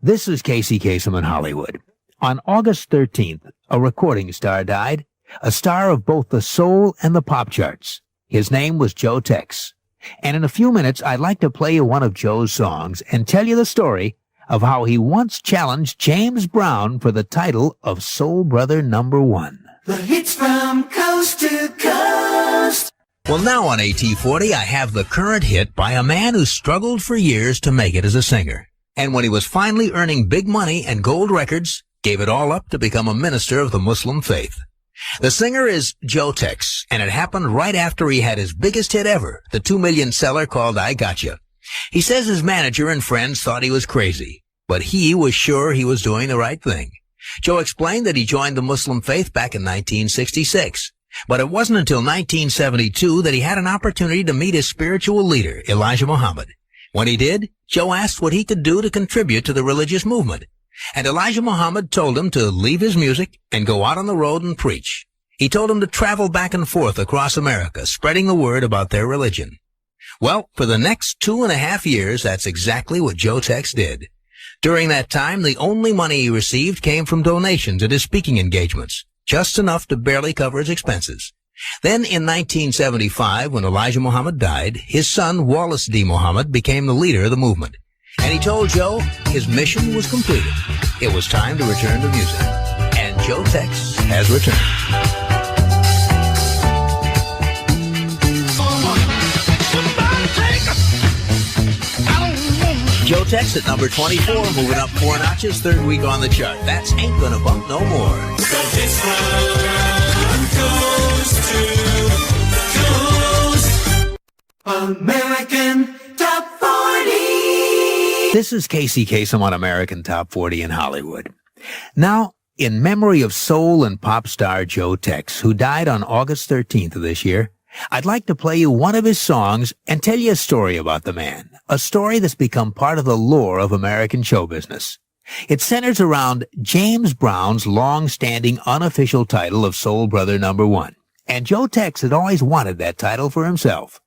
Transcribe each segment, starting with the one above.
This is Casey Kasem in Hollywood. On August 13th, a recording star died, a star of both the soul and the pop charts. His name was Joe Tex. And in a few minutes, I'd like to play you one of Joe's songs and tell you the story of how he once challenged James Brown for the title of Soul Brother #1. The hits from coast to coast. Well, now on AT40, I have the current hit by a man who struggled for years to make it as a singer. And when he was finally earning big money and gold records, gave it all up to become a minister of the Muslim faith. The singer is Joe Tex, and it happened right after he had his biggest hit ever, the 2 million seller called I Gotcha. He says his manager and friends thought he was crazy, but he was sure he was doing the right thing. Joe explained that he joined the Muslim faith back in 1966, but it wasn't until 1972 that he had an opportunity to meet his spiritual leader, Elijah Muhammad. When he did, Joe asked what he could do to contribute to the religious movement. And Elijah Muhammad told him to leave his music and go out on the road and preach. He told him to travel back and forth across America, spreading the word about their religion. Well, for the next 2.5 years, that's exactly what Joe Tex did. During that time, the only money he received came from donations at his speaking engagements, just enough to barely cover his expenses. Then in 1975, when Elijah Muhammad died, his son, Wallace D. Muhammad, became the leader of the movement. And he told Joe his mission was completed. It was time to return to music. And Joe Tex has returned. Joe Tex at number 24, moving up 4 notches, 3rd week on the chart. That's Ain't Gonna Bump No More. It's from coast to coast. American Top 40. This is Casey Kasem on American Top 40 in Hollywood. Now, in memory of soul and pop star Joe Tex, who died on August 13th of this year, I'd like to play you one of his songs and tell you a story about the man, a story that's become part of the lore of American show business. It centers around James Brown's long-standing unofficial title of Soul Brother #1, and Joe Tex had always wanted that title for himself.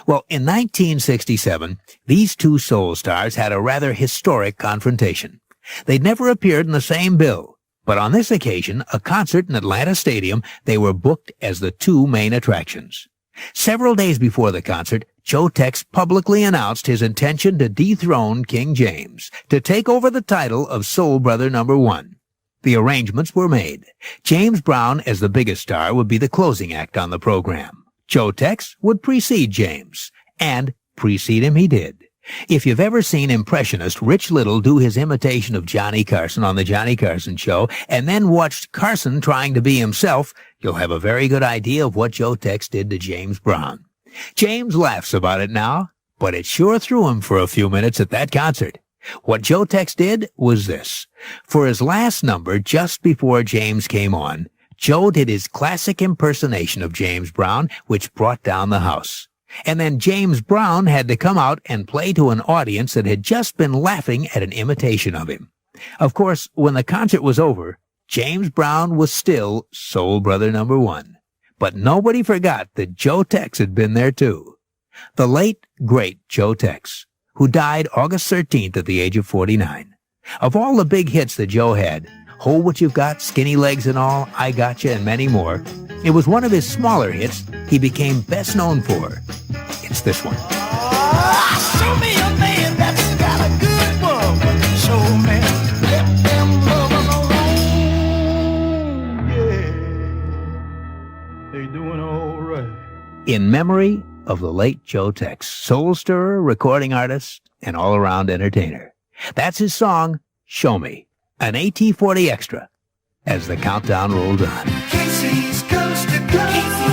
Well, in 1967, these two soul stars had a rather historic confrontation. They'd never appeared in the same bill, but on this occasion, a concert in Atlanta Stadium, they were booked as the two main attractions. Several days before the concert, Joe Tex publicly announced his intention to dethrone King James, to take over the title of Soul Brother #1. The arrangements were made. James Brown, as the biggest star, would be the closing act on the program. Joe Tex would precede James, and precede him he did. If you've ever seen impressionist Rich Little do his imitation of Johnny Carson on The Johnny Carson Show, and then watched Carson trying to be himself, you'll have a very good idea of what Joe Tex did to James Brown. James laughs about it now, but it sure threw him for a few minutes at that concert. What Joe Tex did was this. For his last number, just before James came on, Joe did his classic impersonation of James Brown, which brought down the house. And then James Brown had to come out and play to an audience that had just been laughing at an imitation of him. Of course, when the concert was over, James Brown was still Soul Brother #1. But nobody forgot that Joe Tex had been there too. The late, great Joe Tex, who died August 13th at the age of 49. Of all the big hits that Joe had, Hold What You've Got, Skinny Legs and All, I Gotcha, and many more, it was one of his smaller hits he became best known for. It's this one. Show me a man that's got a good woman. Show me, let them lovers alone. Yeah, they doing all right. In memory of the late Joe Tex, soul stirrer, recording artist, and all-around entertainer. That's his song, Show Me, an AT40 extra, as the countdown rolls on. Casey's Coast to Coast.